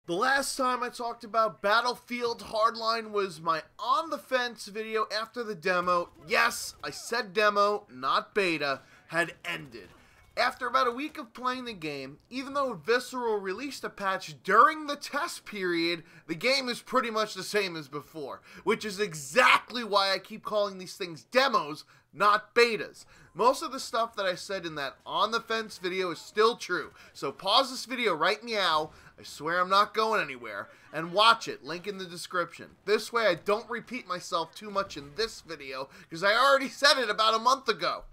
The last time I talked about Battlefield Hardline was my on the fence video after the demo. Yes, I said demo, not beta, had ended. After about a week of playing the game, even though Visceral released a patch during the test period, the game is pretty much the same as before, which is exactly why I keep calling these things demos, not betas. Most of the stuff that I said in that on the fence video is still true, so pause this video right meow, I swear I'm not going anywhere, and watch it, link in the description. This way I don't repeat myself too much in this video, because I already said it about a month ago.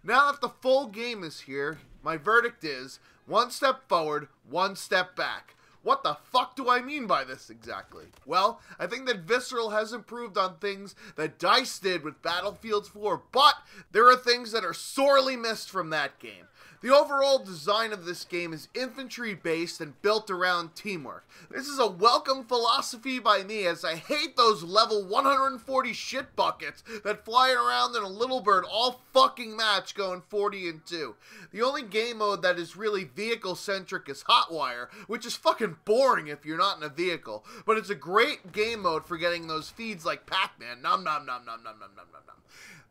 Now that the full game is here, my verdict is, one step forward, one step back. What the fuck do I mean by this exactly? Well, I think that Visceral has improved on things that DICE did with Battlefield 4, but there are things that are sorely missed from that game. The overall design of this game is infantry-based and built around teamwork. This is a welcome philosophy by me, as I hate those level 140 shit buckets that fly around in a little bird all fucking match going 40-2. The only game mode that is really vehicle-centric is Hotwire, which is fucking boring if you're not in a vehicle, but it's a great game mode for getting those feeds like Pac-Man. Nom nom nom nom nom nom nom nom nom.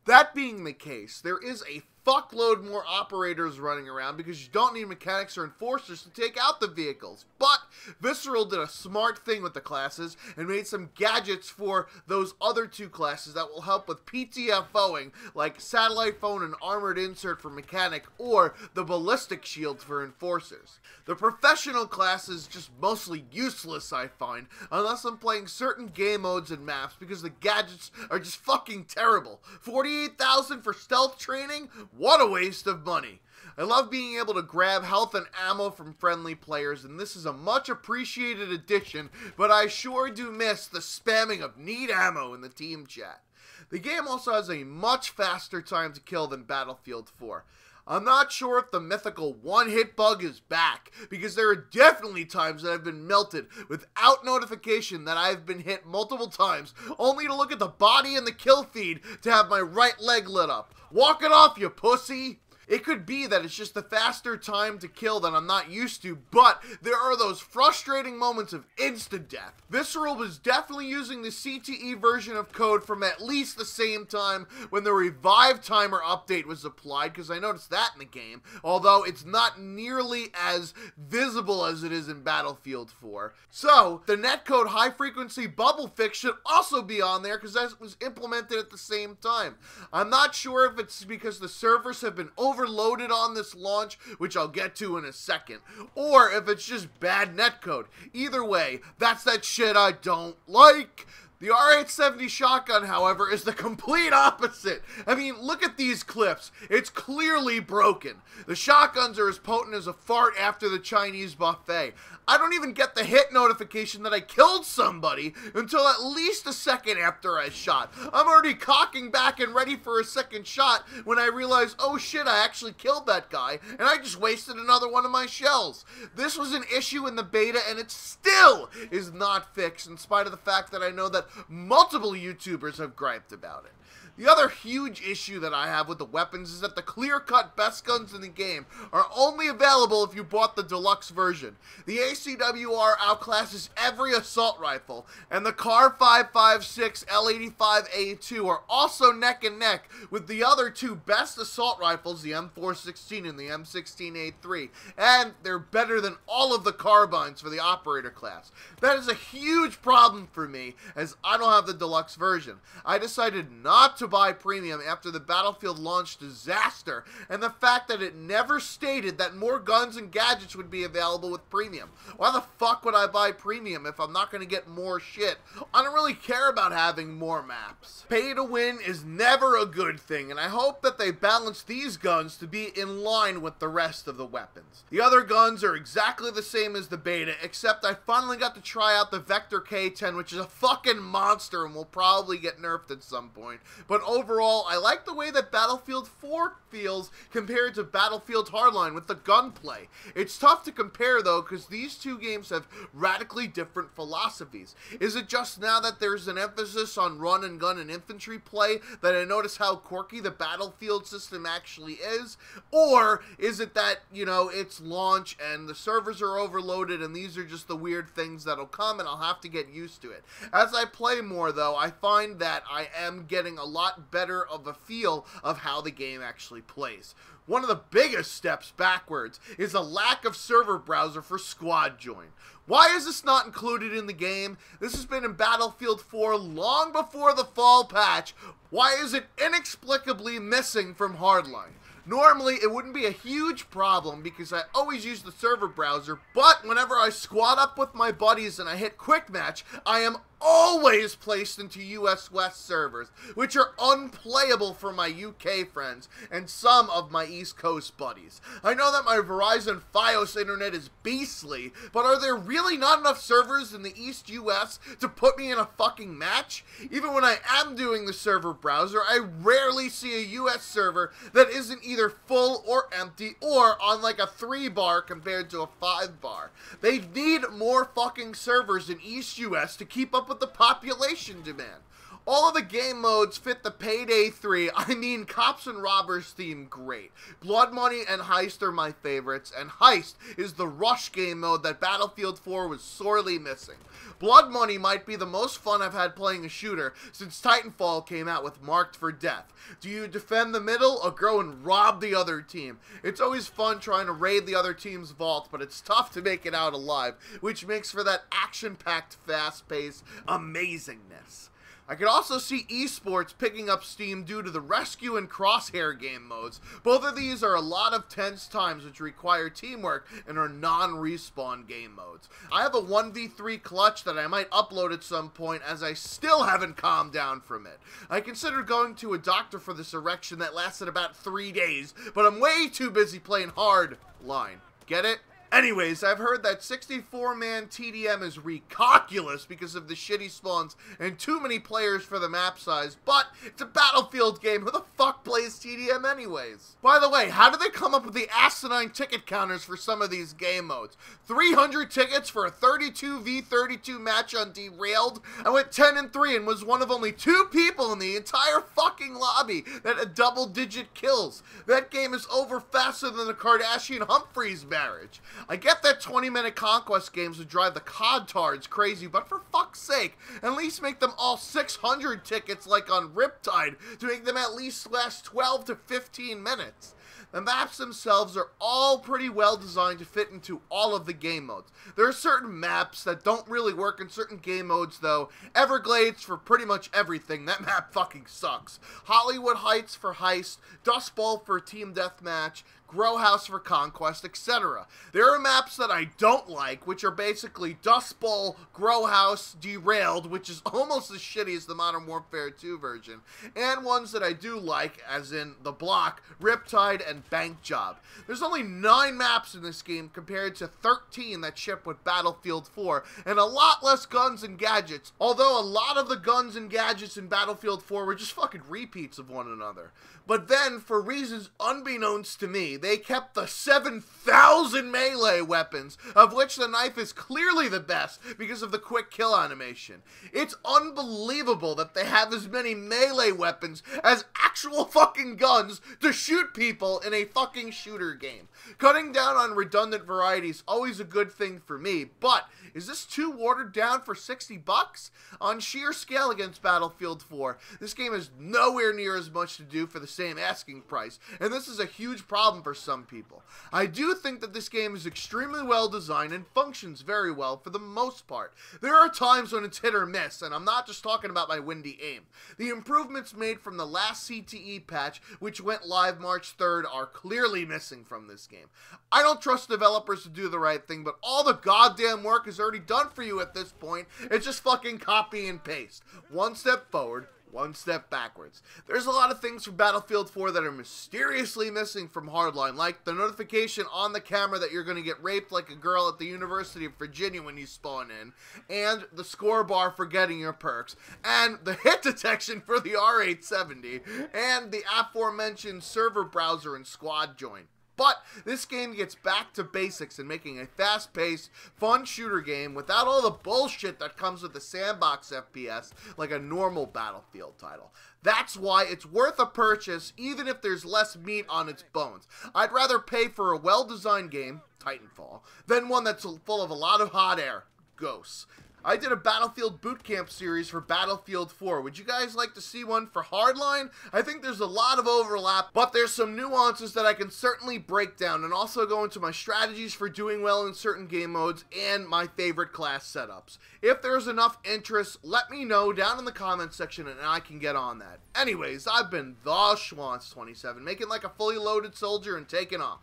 That being the case, there is a fuckload more operators running around because you don't need mechanics or enforcers to take out the vehicles. But Visceral did a smart thing with the classes and made some gadgets for those other two classes that will help with PTFOing, like satellite phone and armored insert for mechanic, or the ballistic shield for enforcers. The professional class is just mostly useless, I find, unless I'm playing certain game modes and maps, because the gadgets are just fucking terrible. 48,000 for stealth training? What a waste of money. I love being able to grab health and ammo from friendly players, and this is a much appreciated addition, but I sure do miss the spamming of need ammo in the team chat. The game also has a much faster time to kill than Battlefield 4. I'm not sure if the mythical one-hit bug is back, because there are definitely times that I've been melted without notification that I've been hit multiple times, only to look at the body and the kill feed to have my right leg lit up. Walk it off, you pussy! It could be that it's just the faster time to kill that I'm not used to, but there are those frustrating moments of instant death. Visceral was definitely using the CTE version of code from at least the same time when the revive timer update was applied, because I noticed that in the game, although it's not nearly as visible as it is in Battlefield 4. So, the netcode high frequency bubble fix should also be on there, because that was implemented at the same time. I'm not sure if it's because the servers have been overloaded on this launch, which I'll get to in a second, or if it's just bad netcode. Either way, that's that shit I don't like. The R870 shotgun, however, is the complete opposite. I mean, look at these clips. It's clearly broken. The shotguns are as potent as a fart after the Chinese buffet. I don't even get the hit notification that I killed somebody until at least a second after I shot. I'm already cocking back and ready for a second shot when I realize, oh shit, I actually killed that guy, and I just wasted another one of my shells. This was an issue in the beta, and it still is not fixed, in spite of the fact that I know that multiple YouTubers have griped about it. The other huge issue that I have with the weapons is that the clear-cut best guns in the game are only available if you bought the deluxe version. The ACWR outclasses every assault rifle, and the Car 5.56 L85A2 are also neck and neck with the other two best assault rifles, the M416 and the M16A3, and they're better than all of the carbines for the operator class. That is a huge problem for me, as I don't have the deluxe version. I decided not to buy premium after the Battlefield launch disaster, and the fact that it never stated that more guns and gadgets would be available with premium. Why the fuck would I buy premium if I'm not going to get more shit? I don't really care about having more maps. Pay to win is never a good thing, and I hope that they balance these guns to be in line with the rest of the weapons. The other guns are exactly the same as the beta, except I finally got to try out the Vector K10, which is a fucking monster and will probably get nerfed at some point. But but overall, I like the way that Battlefield 4 feels compared to Battlefield Hardline with the gunplay. It's tough to compare though, because these two games have radically different philosophies. Is it just now that there's an emphasis on run and gun and infantry play that I notice how quirky the Battlefield system actually is? Or is it that, you know, it's launch and the servers are overloaded and these are just the weird things that'll come and I'll have to get used to it? As I play more though, I find that I am getting a lot better of a feel of how the game actually plays. One of the biggest steps backwards is a lack of server browser for squad join. Why is this not included in the game? This has been in Battlefield 4 long before the fall patch. Why is it inexplicably missing from Hardline? Normally, it wouldn't be a huge problem because I always use the server browser, but whenever I squad up with my buddies and I hit quick match, I am always placed into US West servers, which are unplayable for my UK friends and some of my East Coast buddies. I know that my Verizon Fios internet is beastly, but are there really not enough servers in the East US to put me in a fucking match? Even when I am doing the server browser, I rarely see a US server that isn't either full or empty or on like a 3-bar compared to a 5-bar. They need more fucking servers in East US to keep up with the population demand. All of the game modes fit the Payday 3, I mean Cops and Robbers theme great. Blood Money and Heist are my favorites, and Heist is the rush game mode that Battlefield 4 was sorely missing. Blood Money might be the most fun I've had playing a shooter since Titanfall came out with Marked for Death. Do you defend the middle or go and rob the other team? It's always fun trying to raid the other team's vault, but it's tough to make it out alive, which makes for that action-packed, fast-paced amazingness. I could also see eSports picking up steam due to the Rescue and Crosshair game modes. Both of these are a lot of tense times which require teamwork and are non-respawn game modes. I have a 1v3 clutch that I might upload at some point as I still haven't calmed down from it. I considered going to a doctor for this erection that lasted about 3 days, but I'm way too busy playing Hardline. Get it? Anyways, I've heard that 64-man TDM is ridiculous because of the shitty spawns and too many players for the map size, but it's a Battlefield game. Who the fuck plays TDM anyways? By the way, how did they come up with the asinine ticket counters for some of these game modes? 300 tickets for a 32v32 match on Derailed? I went 10-3 and was one of only 2 people in the entire fucking lobby that had double-digit kills. That game is over faster than the Kardashian-Humphreys marriage. I get that 20-minute Conquest games would drive the COD-tards crazy, but for fuck's sake, at least make them all 600 tickets like on Riptide to make them at least last 12 to 15 minutes. The maps themselves are all pretty well designed to fit into all of the game modes. There are certain maps that don't really work in certain game modes though. Everglades for pretty much everything. That map fucking sucks. Hollywood Heights for Heist, Dust Bowl for Team Deathmatch, Grow House for Conquest, etc. There are maps that I don't like, which are basically Dust Bowl, Grow House, Derailed, which is almost as shitty as the Modern Warfare 2 version, and ones that I do like, as in The Block, Riptide, and Bank Job. There's only 9 maps in this game compared to 13 that ship with Battlefield 4, and a lot less guns and gadgets, although a lot of the guns and gadgets in Battlefield 4 were just fucking repeats of one another. But then, for reasons unbeknownst to me, they kept the 7,000 melee weapons, of which the knife is clearly the best because of the quick kill animation. It's unbelievable that they have as many melee weapons as actual fucking guns to shoot people in a fucking shooter game. Cutting down on redundant variety is always a good thing for me, but is this too watered down for 60 bucks? On sheer scale against Battlefield 4, this game has nowhere near as much to do for the same asking price, and this is a huge problem for some people. I do think that this game is extremely well designed and functions very well for the most part. There are times when it's hit or miss, and I'm not just talking about my windy aim. The improvements made from the last CTE patch, which went live March 3rd, are clearly missing from this game. I don't trust developers to do the right thing, but all the goddamn work is already done for you at this point. It's just fucking copy and paste. One step forward, one step backwards. There's a lot of things from Battlefield 4 that are mysteriously missing from Hardline, like the notification on the camera that you're going to get raped like a girl at the University of Virginia when you spawn in, and the score bar for getting your perks, and the hit detection for the R870, and the aforementioned server browser and squad join. But this game gets back to basics and making a fast-paced, fun shooter game without all the bullshit that comes with the sandbox FPS like a normal Battlefield title. That's why it's worth a purchase even if there's less meat on its bones. I'd rather pay for a well-designed game, Titanfall, than one that's full of a lot of hot air, ghosts. I did a Battlefield bootcamp series for Battlefield 4. Would you guys like to see one for Hardline? I think there's a lot of overlap, but there's some nuances that I can certainly break down, and also go into my strategies for doing well in certain game modes and my favorite class setups. If there's enough interest, let me know down in the comments section and I can get on that. Anyways, I've been the Schwantz27, making like a fully loaded soldier and taking off.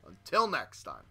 Until next time.